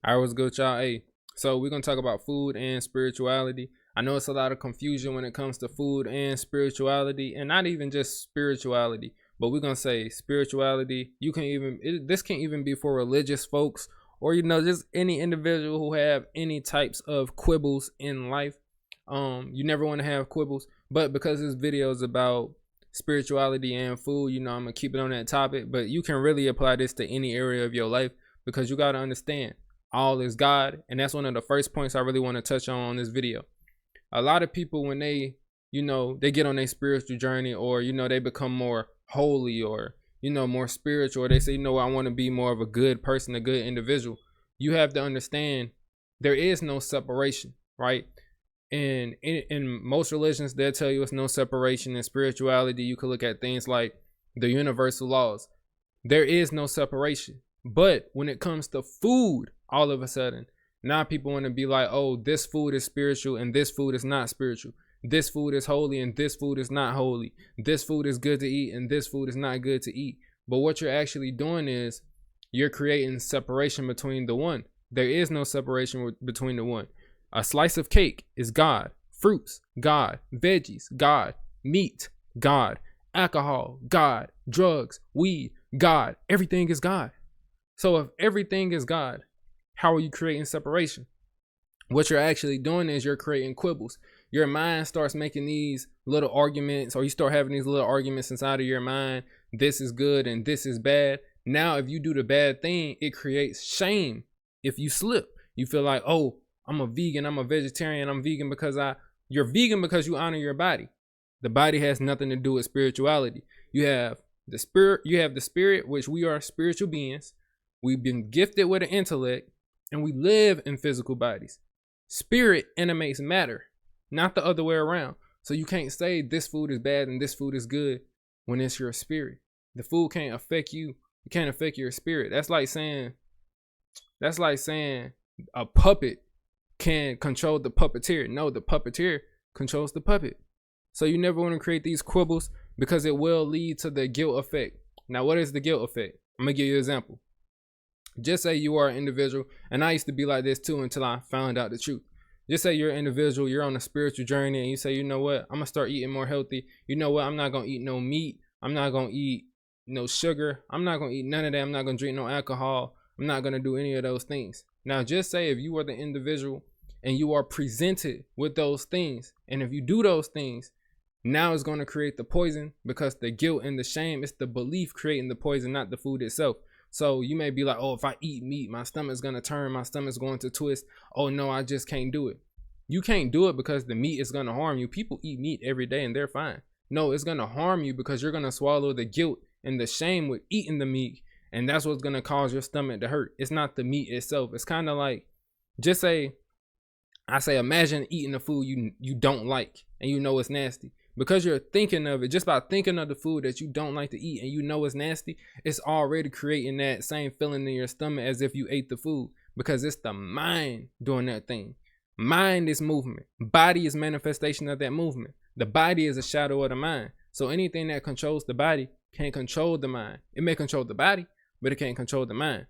I was good, y'all. Hey, so we're gonna talk about food and spirituality. I know it's a lot of confusion when it comes to food and spirituality, and not even just spirituality, but we're gonna say spirituality. You can even this can even be for religious folks, or just any individual who have any types of quibbles in life. You never want to have quibbles, but because this video is about spirituality and food, I'm gonna keep it on that topic. But you can really apply this to any area of your life because you gotta understand all is God, and that's one of the first points I really want to touch on this video. A lot of people, when they they get on their spiritual journey, or they become more holy, or more spiritual, or they say, I want to be more of a good person, a good individual. You have to understand there is no separation, right? And in most religions, they'll tell you it's no separation. In spirituality, you could look at things like the universal laws. There is no separation. But when it comes to food, all of a sudden, now people want to be like, oh, this food is spiritual and this food is not spiritual. This food is holy and this food is not holy. This food is good to eat and this food is not good to eat. But what you're actually doing is you're creating separation between the one. There is no separation between the one. A slice of cake is God. Fruits, God. Veggies, God. Meat, God. Alcohol, God. Drugs, weed, God. Everything is God. So if everything is God, how are you creating separation? What you're actually doing is you're creating quibbles. Your mind starts making these little arguments, or you start having these little arguments inside of your mind. This is good and this is bad. Now, if you do the bad thing, it creates shame. If you slip, you feel like, oh, I'm a vegan, I'm a vegetarian, I'm vegan because you're vegan because you honor your body. The body has nothing to do with spirituality. You have the spirit, which we are spiritual beings. We've been gifted with an intellect, and we live in physical bodies. Spirit animates matter, not the other way around. So you can't say this food is bad and this food is good when it's your spirit. The food can't affect you. It can't affect your spirit. That's like saying a puppet can control the puppeteer. No, the puppeteer controls the puppet. So you never want to create these quibbles because it will lead to the guilt effect. Now, what is the guilt effect? I'm gonna give you an example. Just say you are an individual, and I used to be like this too until I found out the truth. Just say you're an individual, you're on a spiritual journey, and you say, I'm gonna start eating more healthy. I'm not gonna eat no meat. I'm not gonna eat no sugar. I'm not gonna eat none of that. I'm not gonna drink no alcohol. I'm not gonna do any of those things. Now, just say if you are the individual and you are presented with those things, and if you do those things, now it's gonna create the poison, because the guilt and the shame, it's the belief creating the poison, not the food itself. So you may be like, oh, if I eat meat, my stomach's going to turn, my stomach's going to twist. Oh, no, I just can't do it. You can't do it because the meat is going to harm you. People eat meat every day and they're fine. No, it's going to harm you because you're going to swallow the guilt and the shame with eating the meat. And that's what's going to cause your stomach to hurt. It's not the meat itself. It's kind of like, imagine eating the food you don't like and it's nasty. Because you're thinking of it, just by thinking of the food that you don't like to eat and it's nasty, it's already creating that same feeling in your stomach as if you ate the food, because it's the mind doing that thing. Mind is movement. Body is manifestation of that movement. The body is a shadow of the mind. So anything that controls the body can't control the mind. It may control the body, but it can't control the mind.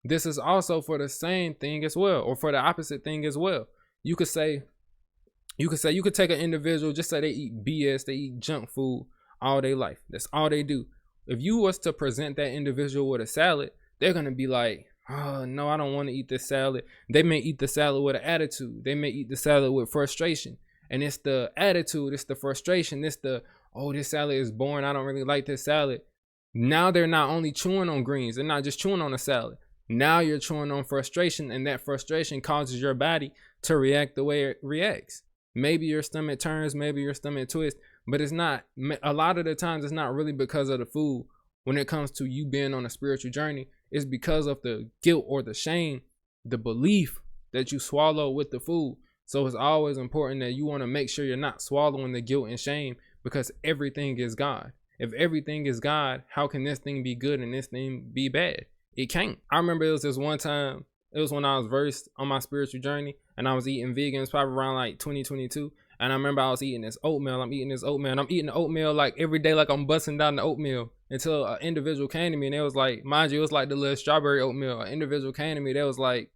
This is also for the same thing as well, or for the opposite thing as well. You could take an individual, just say they eat BS, they eat junk food all their life. That's all they do. If you was to present that individual with a salad, they're going to be like, oh, no, I don't want to eat this salad. They may eat the salad with an attitude. They may eat the salad with frustration. And it's the attitude, it's the frustration, it's the, oh, this salad is boring, I don't really like this salad. Now they're not only chewing on greens, they're not just chewing on a salad. Now you're chewing on frustration, and that frustration causes your body to react the way it reacts. Maybe your stomach turns, maybe your stomach twists, but it's not, a lot of the times it's not really because of the food. When it comes to you being on a spiritual journey, it's because of the guilt or the shame, the belief that you swallow with the food. So it's always important that you want to make sure you're not swallowing the guilt and shame, because everything is God. If everything is God, how can this thing be good and this thing be bad? It can't. I remember it was this one time, it was when I was versed on my spiritual journey, and I was eating vegan. It's probably around like 2022. And I remember I was eating this oatmeal. I'm eating the oatmeal like every day, like I'm busting down the oatmeal, until an individual came to me, and it was like, mind you, it was like the little strawberry oatmeal. An individual came to me, they was like,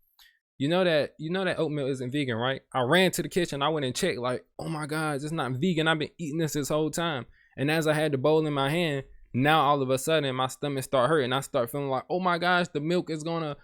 you know that oatmeal isn't vegan, right? I ran to the kitchen. I went and checked, like, oh my God, it's not vegan. I've been eating this whole time. And as I had the bowl in my hand, now all of a sudden my stomach start hurting. I start feeling like, oh my gosh, the milk is gonna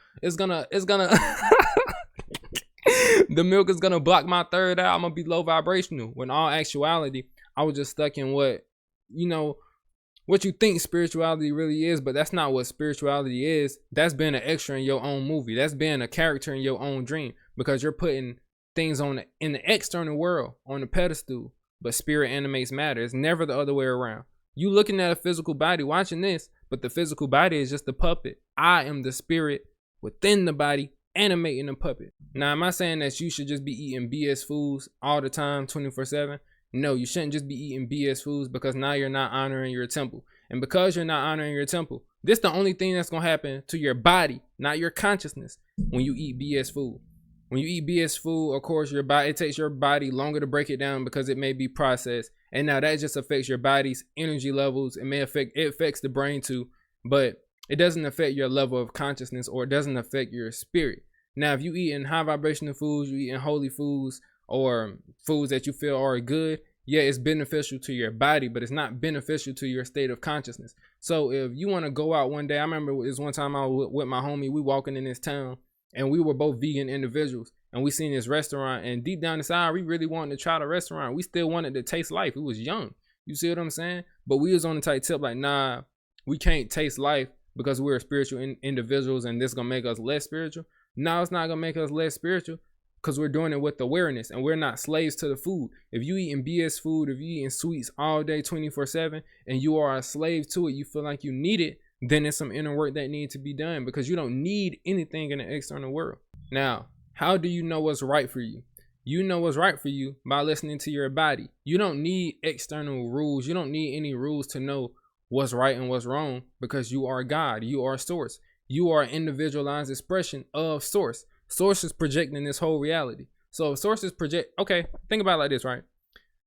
the milk is gonna block my third eye. I'm gonna be low vibrational. When all actuality, I was just stuck in what you think spirituality really is, but that's not what spirituality is. That's being an extra in your own movie. That's being a character in your own dream, because you're putting things in the external world on the pedestal, but spirit animates matter. It's never the other way around. You looking at a physical body watching this, but the physical body is just a puppet. I am the spirit within the body animating the puppet. Now, am I saying that you should just be eating BS foods all the time, 24/7? No, you shouldn't just be eating BS foods, because now you're not honoring your temple. And because you're not honoring your temple, this is the only thing that's going to happen to your body, not your consciousness, when you eat BS food. When you eat BS food, of course, it takes your body longer to break it down because it may be processed. And now that just affects your body's energy levels. It affects the brain too, but it doesn't affect your level of consciousness, or it doesn't affect your spirit. Now, if you eating high vibrational foods, you eating holy foods, or foods that you feel are good, yeah, it's beneficial to your body, but it's not beneficial to your state of consciousness. So if you want to go out one day, I remember this one time I was with my homie, we walking in this town, and we were both vegan individuals, and we seen this restaurant, and deep down inside, we really wanted to try the restaurant. We still wanted to taste life. We was young. You see what I'm saying? But we was on the tight tip, like, nah, we can't taste life because we're spiritual individuals, and this gonna make us less spiritual. No, it's not gonna make us less spiritual, because we're doing it with awareness, and we're not slaves to the food. If you eating BS food, if you eating sweets all day 24/7, and you are a slave to it, you feel like you need it, then there's some inner work that needs to be done, because you don't need anything in the external world. Now, how do you know what's right for you? You know what's right for you by listening to your body. You don't need external rules. You don't need any rules to know what's right and what's wrong, because you are God. You are source. You are an individualized expression of source. Source is projecting this whole reality. So if sources project, okay, think about it like this, right?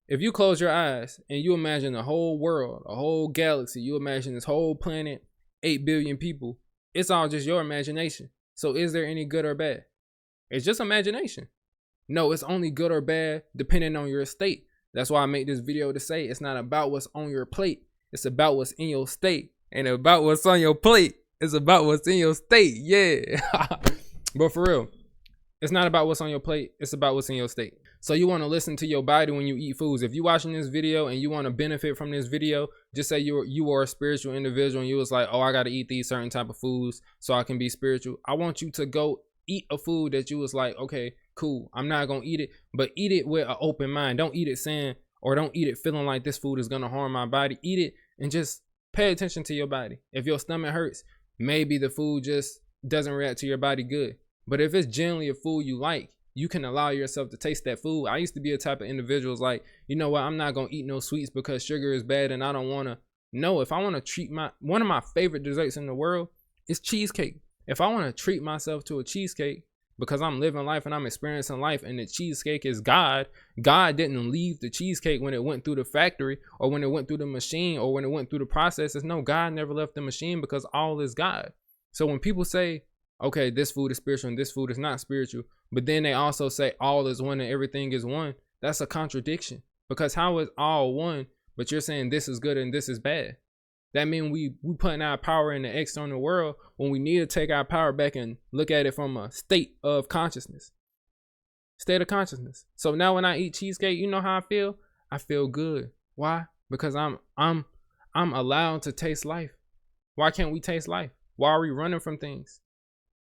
If you close your eyes and you imagine a whole world, a whole galaxy, you imagine this whole planet, 8 billion people, it's all just your imagination. So is there any good or bad? It's just imagination. No, it's only good or bad depending on your state. That's why I make this video to say it's not about what's on your plate. It's about what's in your state. And about what's on your plate. It's about what's in your state. Yeah. But for real, it's not about what's on your plate. It's about what's in your state. So you want to listen to your body when you eat foods. If you're watching this video and you want to benefit from this video, just say you are a spiritual individual and you was like, oh, I got to eat these certain type of foods so I can be spiritual. I want you to go eat a food that you was like, okay, cool, I'm not going to eat it, but eat it with an open mind. Don't eat it saying, or don't eat it feeling like this food is going to harm my body. Eat it and just pay attention to your body. If your stomach hurts, maybe the food just doesn't react to your body good. But if it's generally a food you like, you can allow yourself to taste that food. I used to be a type of individuals like, you know what, I'm not going to eat no sweets because sugar is bad and I don't want to. No, if I want to treat one of my favorite desserts in the world is cheesecake. If I want to treat myself to a cheesecake because I'm living life and I'm experiencing life, and the cheesecake is God didn't leave the cheesecake when it went through the factory or when it went through the machine or when it went through the processes. No, God never left the machine, because all is God. So when people say, okay, this food is spiritual and this food is not spiritual, but then they also say all is one and everything is one, that's a contradiction. Because how is all one, but you're saying this is good and this is bad? That means we putting our power in the external world when we need to take our power back and look at it from a state of consciousness. State of consciousness. So now when I eat cheesecake, you know how I feel? I feel good. Why? Because I'm allowed to taste life. Why can't we taste life? Why are we running from things?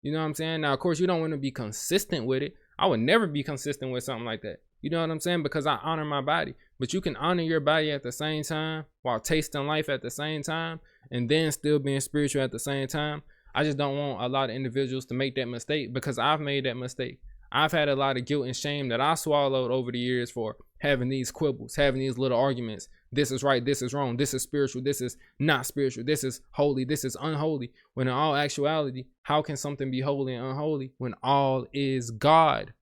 You know what I'm saying? Now, of course, you don't want to be consistent with it. I would never be consistent with something like that. You know what I'm saying? Because I honor my body. But you can honor your body at the same time while tasting life at the same time and then still being spiritual at the same time. I just don't want a lot of individuals to make that mistake, because I've made that mistake. I've had a lot of guilt and shame that I swallowed over the years for having these quibbles, having these little arguments. This is right, this is wrong, this is spiritual, this is not spiritual, this is holy, this is unholy. When in all actuality, how can something be holy and unholy when all is God?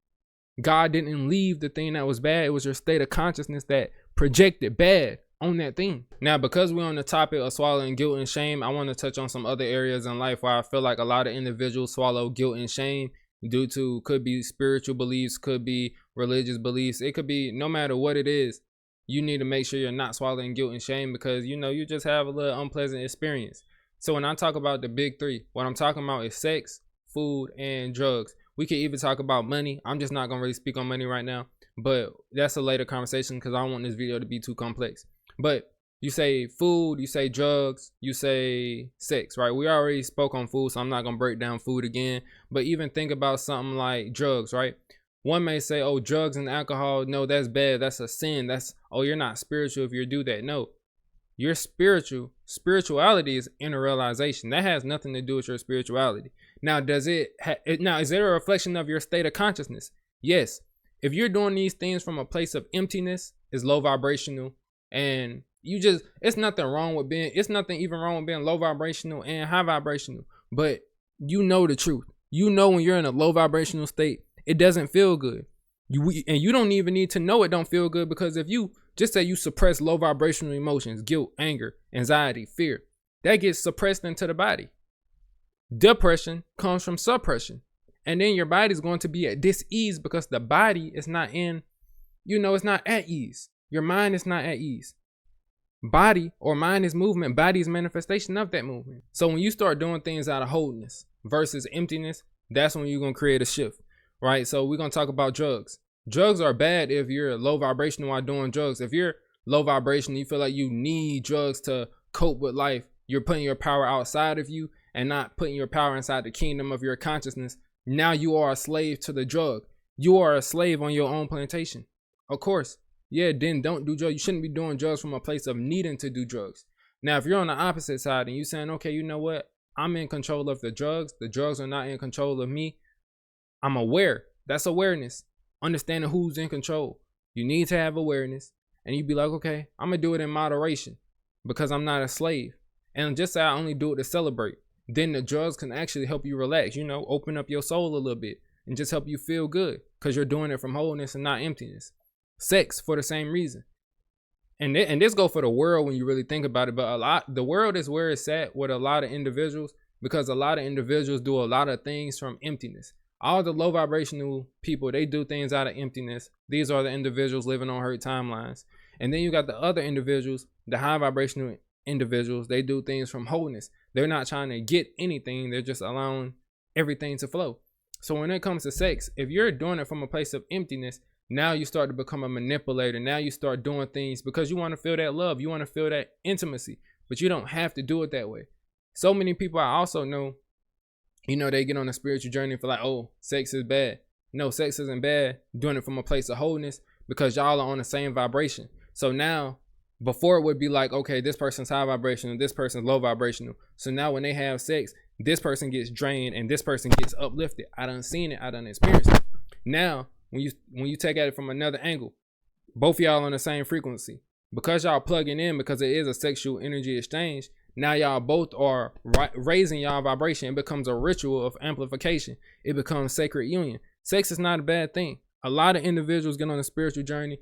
God didn't leave the thing that was bad. It was your state of consciousness that projected bad on that thing. Now, because we're on the topic of swallowing guilt and shame, I want to touch on some other areas in life where I feel like a lot of individuals swallow guilt and shame due to, could be spiritual beliefs, could be religious beliefs. It could be, no matter what it is, you need to make sure you're not swallowing guilt and shame, because you just have a little unpleasant experience. So when I talk about the big three, what I'm talking about is sex, food, and drugs. We could even talk about money. I'm just not gonna really speak on money right now, but that's a later conversation because I don't want this video to be too complex. But you say food, you say drugs, you say sex, right? We already spoke on food, so I'm not gonna break down food again. But even think about something like drugs, right? One may say, oh, drugs and alcohol, no, that's bad, that's a sin, that's, oh, you're not spiritual if you do that. No, you're spiritual. Spirituality is inner realization. That has nothing to do with your spirituality. Now, is it a reflection of your state of consciousness? Yes. If you're doing these things from a place of emptiness, it's low vibrational, and it's nothing even wrong with being low vibrational and high vibrational, but you know the truth. You know when you're in a low vibrational state, it doesn't feel good. And you don't even need to know it don't feel good, because if you just say you suppress low vibrational emotions, guilt, anger, anxiety, fear, that gets suppressed into the body. Depression comes from suppression. And then your body's going to be at dis-ease because the body is not it's not at ease. Your mind is not at ease. Body or mind is movement. Body is manifestation of that movement. So when you start doing things out of wholeness versus emptiness, that's when you're going to create a shift, right? So we're going to talk about drugs. Drugs are bad if you're low vibrational while doing drugs. If you're low vibration, you feel like you need drugs to cope with life, you're putting your power outside of you and not putting your power inside the kingdom of your consciousness. Now you are a slave to the drug. You are a slave on your own plantation. Of course, yeah, then don't do drugs. You shouldn't be doing drugs from a place of needing to do drugs. Now, if you're on the opposite side and you're saying, okay, you know what? I'm in control of the drugs are not in control of me. I'm aware. That's awareness. Understanding who's in control. You need to have awareness, and you be like, okay, I'm gonna do it in moderation because I'm not a slave. And just say I only do it to celebrate. Then the drugs can actually help you relax, open up your soul a little bit and just help you feel good because you're doing it from wholeness and not emptiness. Sex for the same reason. And this go for the world when you really think about it, but the world is where it's at with a lot of individuals, because a lot of individuals do a lot of things from emptiness. All the low vibrational people, they do things out of emptiness. These are the individuals living on hurt timelines. And then you got the other individuals, the high vibrational individuals, they do things from wholeness. They're not trying to get anything. They're just allowing everything to flow. So when it comes to sex, if you're doing it from a place of emptiness, now you start to become a manipulator. Now you start doing things because you want to feel that love. You want to feel that intimacy, but you don't have to do it that way. So many people I also know, they get on a spiritual journey for like, oh, sex is bad. No, sex isn't bad. Doing it from a place of wholeness because y'all are on the same vibration. So now, before it would be like, okay, this person's high vibrational, this person's low vibrational. So now when they have sex, this person gets drained and this person gets uplifted. I done seen it. I done experienced it. Now, when you take at it from another angle, both y'all on the same frequency. Because y'all plugging in, because it is a sexual energy exchange, now y'all both are raising y'all vibration. It becomes a ritual of amplification. It becomes sacred union. Sex is not a bad thing. A lot of individuals get on a spiritual journey.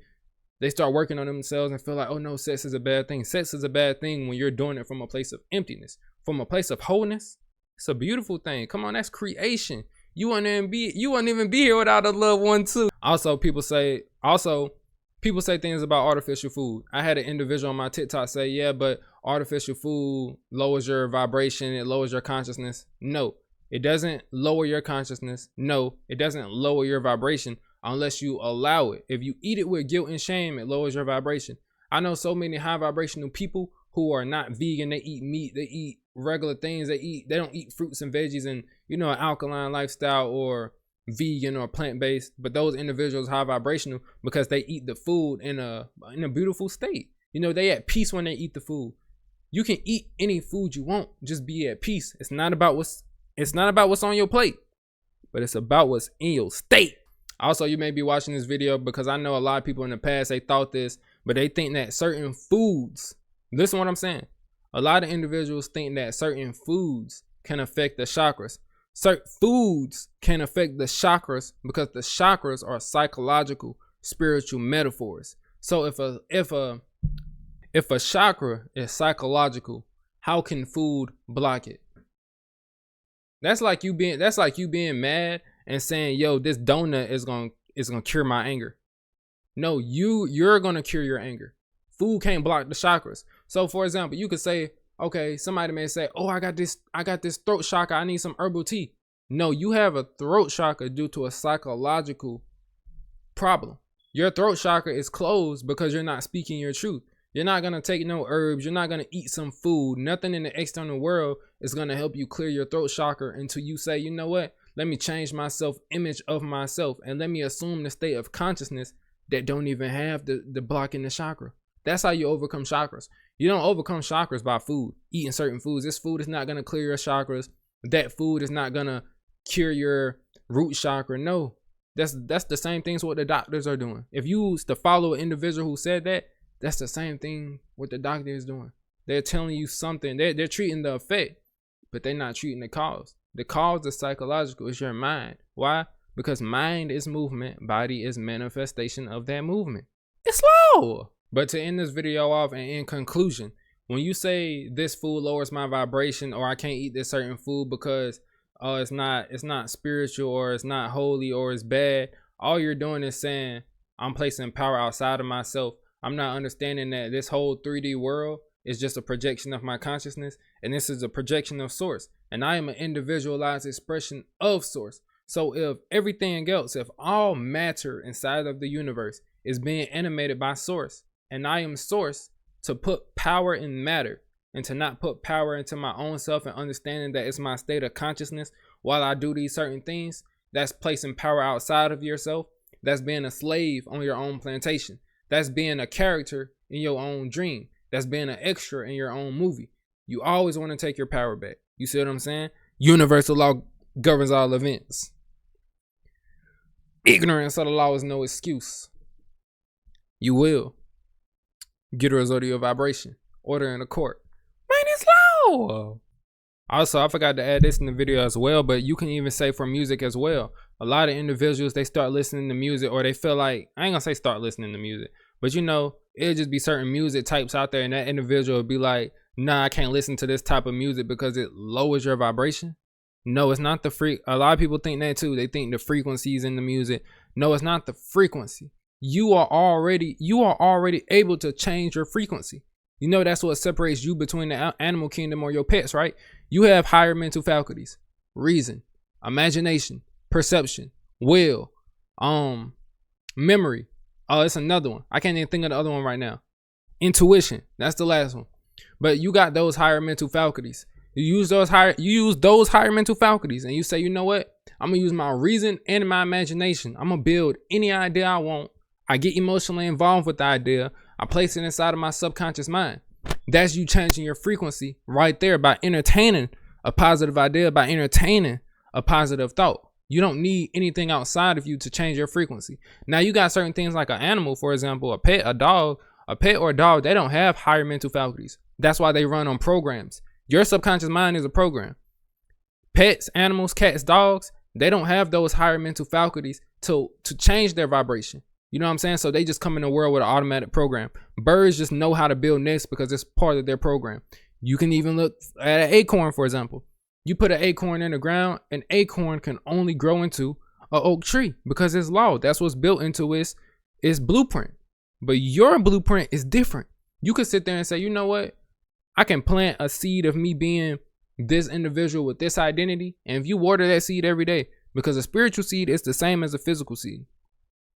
They start working on themselves and feel like, oh no, sex is a bad thing. Sex is a bad thing when you're doing it from a place of emptiness. From a place of wholeness, it's a beautiful thing. Come on, that's creation. You wouldn't even be here without a loved one too. Also, people say things about artificial food. I had an individual on my TikTok say, yeah, but artificial food lowers your vibration. It lowers your consciousness. No, it doesn't lower your consciousness. No, it doesn't lower your vibration unless you allow it. If you eat it with guilt and shame, it lowers your vibration. I know so many high vibrational people who are not vegan. They eat meat. They eat regular things. They don't eat fruits and veggies and, an alkaline lifestyle or vegan or plant-based. But those individuals high vibrational because they eat the food in a beautiful state. They at peace when they eat the food. You can eat any food you want. Just be at peace. It's not about what's on your plate, but it's about what's in your state. Also, you may be watching this video because I know a lot of people in the past, they thought this, but they think that certain foods, listen to what I'm saying. A lot of individuals think that certain foods can affect the chakras. Certain foods can affect the chakras because the chakras are psychological, spiritual metaphors. So if a chakra is psychological, how can food block it? That's like you being mad and saying, yo, this donut is gonna cure my anger. No, you're gonna cure your anger. Food can't block the chakras. So for example, you could say, okay, somebody may say, oh, I got this throat chakra, I need some herbal tea. No, you have a throat chakra due to a psychological problem. Your throat chakra is closed because you're not speaking your truth. You're not going to take no herbs. You're not going to eat some food. Nothing in the external world is going to help you clear your throat chakra until you say, you know what? Let me change my self-image of myself and let me assume the state of consciousness that don't even have the block in the chakra. That's how you overcome chakras. You don't overcome chakras by food, eating certain foods. This food is not going to clear your chakras. That food is not going to cure your root chakra. No, that's the same things what the doctors are doing. If you was to follow an individual who said that, that's the same thing what the doctor is doing. They're telling you something. They're treating the effect, but they're not treating the cause. The cause is psychological. It's your mind. Why? Because mind is movement. Body is manifestation of that movement. It's law. But to end this video off and in conclusion, when you say this food lowers my vibration or I can't eat this certain food because it's not spiritual or it's not holy or it's bad, all you're doing is saying I'm placing power outside of myself. I'm not understanding that this whole 3D world is just a projection of my consciousness, and this is a projection of source, and I am an individualized expression of source. So if everything else, if all matter inside of the universe is being animated by source, and I am source to put power in matter and to not put power into my own self and understanding that it's my state of consciousness while I do these certain things, that's placing power outside of yourself. That's being a slave on your own plantation. That's being a character in your own dream. That's being an extra in your own movie. You always want to take your power back. You see what I'm saying? Universal law governs all events. Ignorance of the law is no excuse. You will get a result of your vibration. Order in the court. Man, it's law. Also, I forgot to add this in the video as well, but you can even say for music as well. A lot of individuals, they start listening to music, or they feel like, I ain't gonna say start listening to music, but you know, it'll just be certain music types out there, and that individual will be like, nah, I can't listen to this type of music because it lowers your vibration. No, it's not the a lot of people think that too. They think the frequencies in the music. No, it's not the frequency. You are already able to change your frequency. You know, that's what separates you between the animal kingdom or your pets, right? You have higher mental faculties, reason, imagination, perception, will, memory. Oh, it's another one. I can't even think of the other one right now. Intuition. That's the last one. But you got those higher mental faculties. You use those higher mental faculties, and you say, you know what? I'm gonna use my reason and my imagination. I'm gonna build any idea I want. I get emotionally involved with the idea. I place it inside of my subconscious mind. That's you changing your frequency right there by entertaining a positive idea, by entertaining a positive thought. You don't need anything outside of you to change your frequency. Now you got certain things like an animal, for example, a pet or a dog, they don't have higher mental faculties. That's why they run on programs. Your subconscious mind is a program. Pets, animals, cats, dogs, they don't have those higher mental faculties to change their vibration. You know what I'm saying? So they just come in the world with an automatic program. Birds just know how to build nests because it's part of their program. You can even look at an acorn, for example. You put an acorn in the ground, an acorn can only grow into an oak tree because it's law. That's what's built into its blueprint. But your blueprint is different. You could sit there and say, you know what? I can plant a seed of me being this individual with this identity. And if you water that seed every day, because a spiritual seed is the same as a physical seed.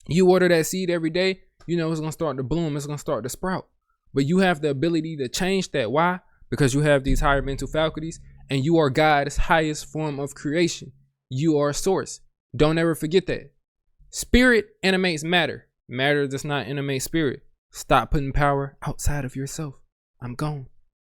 You water that seed every day, you know it's going to start to bloom. It's going to start to sprout. But you have the ability to change that. Why? Because you have these higher mental faculties and you are God's highest form of creation. You are source. Don't ever forget that. Spirit animates matter. Matter does not animate spirit. Stop putting power outside of yourself. I'm gone.